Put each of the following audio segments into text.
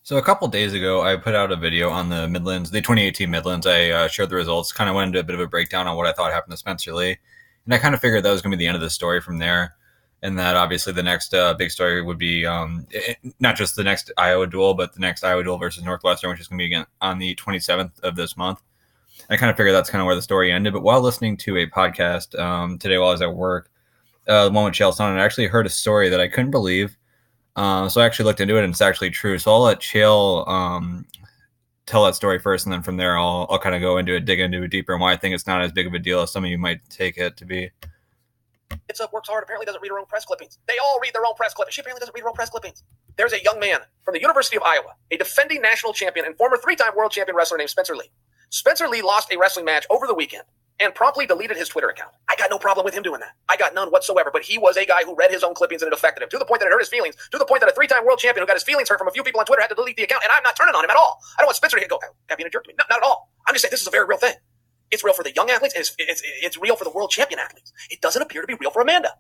So a couple days ago, I put out a video on the Midlands, the 2018 Midlands. I shared the results, kind of went into a bit of a breakdown on what I thought happened to Spencer Lee, and I kind of figured that was going to be the end of the story from there, and that obviously the next big story would be not just the next Iowa duel, but the next Iowa duel versus Northwestern, which is going to be again on the 27th of this month. I kind of figured that's kind of where the story ended. But while listening to a podcast today while I was at work, the one with Chael Sonnen, I actually heard a story that I couldn't believe. So I actually looked into it, and it's actually true. So I'll let Chael tell that story first, and then from there I'll kind of go into it, dig into it deeper, and why I think it's not as big of a deal as some of you might take it to be. It's up, works hard, apparently doesn't read her own press clippings. They all read their own press clippings. She apparently doesn't read her own press clippings. There's a young man from the University of Iowa, a defending national champion and former three-time world champion wrestler named Spencer Lee. Spencer Lee lost a wrestling match over the weekend and promptly deleted his Twitter account. I got no problem with him doing that. I got none whatsoever, but he was a guy who read his own clippings and it affected him to the point that it hurt his feelings, to the point that a three-time world champion who got his feelings hurt from a few people on Twitter had to delete the account, and I'm not turning on him at all. I don't want Spencer to go, "Have being a jerk to me." No, not at all. I'm just saying this is a very real thing. It's real for the young athletes, and it's real for the world champion athletes. It doesn't appear to be real for Amanda.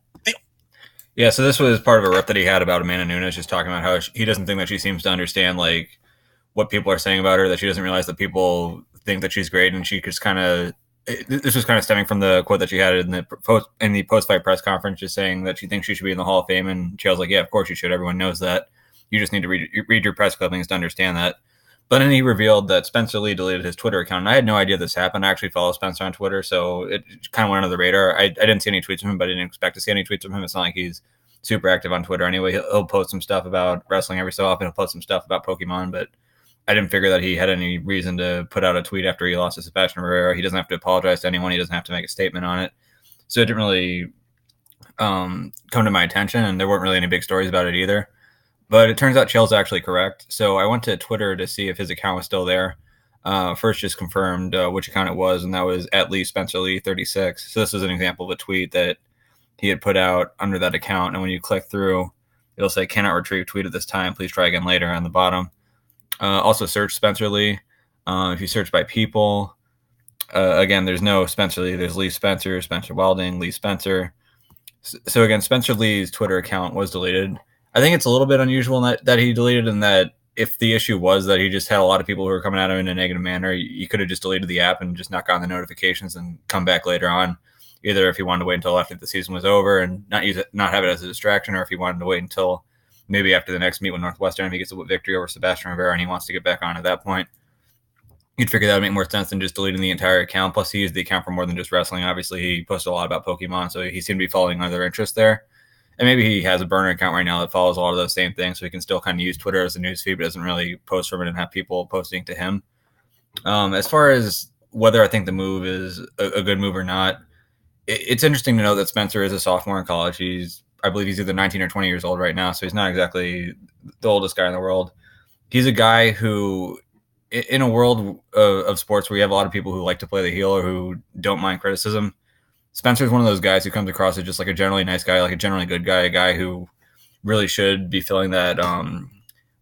Yeah, so this was part of a rip that he had about Amanda Nunes, just talking about how he doesn't think that she seems to understand like what people are saying about her, that she doesn't realize that people think that she's great, and she just kind of, this was kind of stemming from the quote that she had in the post-fight press conference, just saying that she thinks she should be in the Hall of Fame, and Chael's like, yeah, of course you should. Everyone knows that. You just need to read your press clippings to understand that. But then he revealed that Spencer Lee deleted his Twitter account, and I had no idea this happened. I actually follow Spencer on Twitter, so it kind of went under the radar. I didn't see any tweets from him, but I didn't expect to see any tweets from him. It's not like he's super active on Twitter anyway. He'll post some stuff about wrestling every so often. He'll post some stuff about Pokemon, but I didn't figure that he had any reason to put out a tweet after he lost to Sebastian Rivera. He doesn't have to apologize to anyone. He doesn't have to make a statement on it. So it didn't really come to my attention, and there weren't really any big stories about it either. But it turns out Chael's actually correct. So I went to Twitter to see if his account was still there. First just confirmed which account it was, and that was at least Spencer Lee 36. So this is an example of a tweet that he had put out under that account. And when you click through, it'll say, cannot retrieve tweet at this time. Please try again later on the bottom. Also search Spencer Lee. If you search by people, again, there's no Spencer Lee. There's Lee Spencer, Spencer Welding, Lee Spencer. So again, Spencer Lee's Twitter account was deleted. I think it's a little bit unusual that he deleted, and that if the issue was that he just had a lot of people who were coming at him in a negative manner, you could have just deleted the app and just not gotten the notifications and come back later on. Either if he wanted to wait until after the season was over and not have it as a distraction, or if he wanted to wait until maybe after the next meet with Northwestern, if he gets a victory over Sebastian Rivera and he wants to get back on at that point. You'd figure that would make more sense than just deleting the entire account. Plus, he used the account for more than just wrestling. Obviously, he posted a lot about Pokemon, so he seemed to be following other interests there. And maybe he has a burner account right now that follows a lot of those same things, so he can still kind of use Twitter as a news feed, but doesn't really post from it and have people posting to him. As far as whether I think the move is a good move or not, it's interesting to know that Spencer is a sophomore in college. I believe he's either 19 or 20 years old right now, so he's not exactly the oldest guy in the world. He's a guy who, in a world of sports where you have a lot of people who like to play the heel or who don't mind criticism, Spencer's one of those guys who comes across as just like a generally nice guy, like a generally good guy, a guy who really should be filling that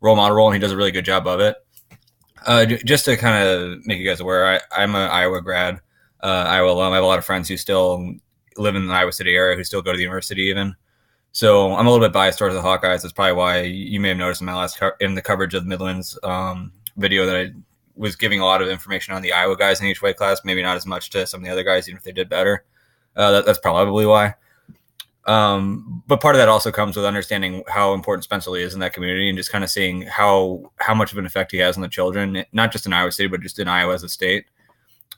role model role, and he does a really good job of it. Just to kind of make you guys aware, I'm an Iowa grad, Iowa alum. I have a lot of friends who still live in the Iowa City area, who still go to the university even. So I'm a little bit biased towards the Hawkeyes. That's probably why you may have noticed in my last in the coverage of the Midlands video that I was giving a lot of information on the Iowa guys in each weight class, maybe not as much to some of the other guys, even if they did better. That's probably why. But part of that also comes with understanding how important Spencer Lee is in that community, and just kind of seeing how much of an effect he has on the children, not just in Iowa City, but just in Iowa as a state.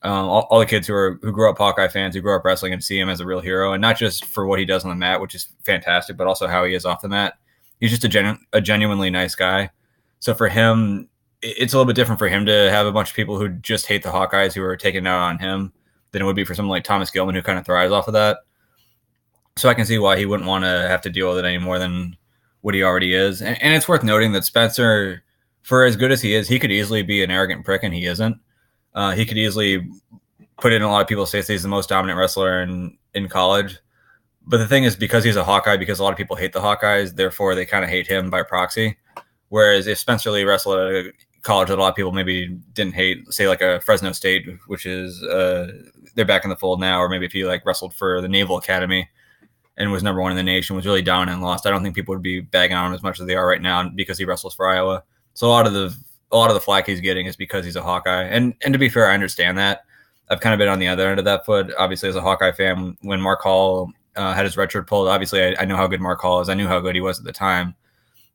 All the kids who grew up Hawkeye fans, who grew up wrestling, and see him as a real hero, and not just for what he does on the mat, which is fantastic, but also how he is off the mat. He's just a genuinely nice guy. So for him, it's a little bit different for him to have a bunch of people who just hate the Hawkeyes who are taking it out on him than it would be for someone like Thomas Gilman, who kind of thrives off of that. So I can see why he wouldn't want to have to deal with it any more than what he already is. And it's worth noting that Spencer, for as good as he is, he could easily be an arrogant prick, and he isn't. He could easily put in a lot of people's face that he's the most dominant wrestler in college. But the thing is, because he's a Hawkeye, because a lot of people hate the Hawkeyes, therefore they kind of hate him by proxy. Whereas if Spencer Lee wrestled at a college that a lot of people maybe didn't hate, say like a Fresno State, which is they're back in the fold now, or maybe if he like wrestled for the Naval Academy and was number one in the nation, was really down and lost, I don't think people would be bagging on him as much as they are right now because he wrestles for Iowa. So a lot of the flack he's getting is because he's a Hawkeye, and to be fair, I understand that. I've kind of been on the other end of that foot. Obviously, as a Hawkeye fan, when Mark Hall had his red shirt pulled, obviously I know how good Mark Hall is. I knew how good he was at the time,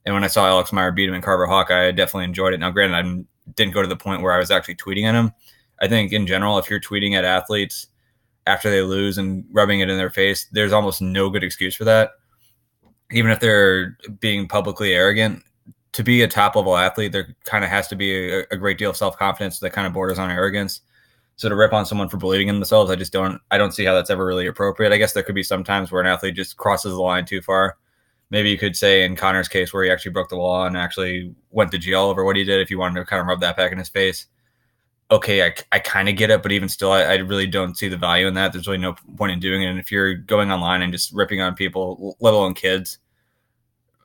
and when I saw Alex Meyer beat him in Carver Hawkeye, I definitely enjoyed it. Now, granted, I didn't go to the point where I was actually tweeting at him. I think in general, if you're tweeting at athletes after they lose and rubbing it in their face, there's almost no good excuse for that. Even if they're being publicly arrogant, to be a top level athlete, there kind of has to be a great deal of self confidence that kind of borders on arrogance. So to rip on someone for believing in themselves, I don't see how that's ever really appropriate. I guess there could be some times where an athlete just crosses the line too far. Maybe you could say in Connor's case where he actually broke the law and actually went to jail over what he did, if you wanted to kind of rub that back in his face. Okay, I kind of get it, but even still, I really don't see the value in that. There's really no point in doing it. And if you're going online and just ripping on people, let alone kids,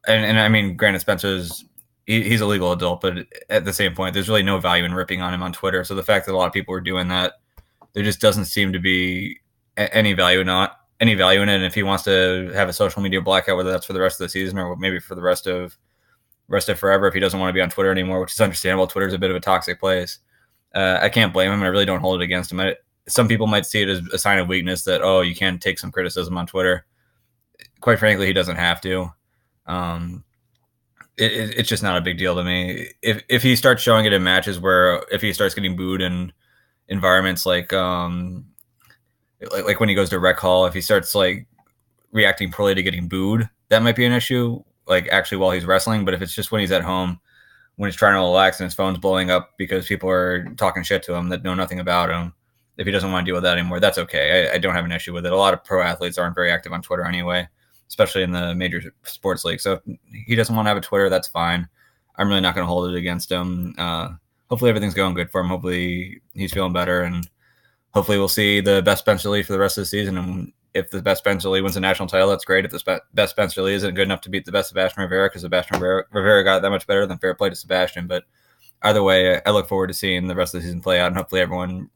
and I mean, granted, he's a legal adult, but at the same point, there's really no value in ripping on him on Twitter. So the fact that a lot of people are doing that, there just doesn't seem to be any value in it. And if he wants to have a social media blackout, whether that's for the rest of the season or maybe for the rest of forever, if he doesn't want to be on Twitter anymore, which is understandable. Twitter's a bit of a toxic place. I can't blame him. I really don't hold it against him. Some people might see it as a sign of weakness that, oh, you can take some criticism on Twitter. Quite frankly, he doesn't have to. It's just not a big deal to me. If he starts showing it in matches where if he starts getting booed in environments like when he goes to rec hall, if he starts like reacting poorly to getting booed, that might be an issue. Like actually while he's wrestling, but if it's just when he's at home, when he's trying to relax and his phone's blowing up because people are talking shit to him that know nothing about him, if he doesn't want to deal with that anymore, that's okay. I don't have an issue with it. A lot of pro athletes aren't very active on Twitter anyway, especially in the major sports league. So if he doesn't want to have a Twitter, that's fine. I'm really not going to hold it against him. Hopefully everything's going good for him. Hopefully he's feeling better, and hopefully we'll see the best bench Lee for the rest of the season. And if the best bench Lee wins a national title, that's great. If the best bench Lee isn't good enough to beat the best Sebastian Rivera, because Sebastian Rivera got that much better, then fair play to Sebastian. But either way, I look forward to seeing the rest of the season play out, and hopefully everyone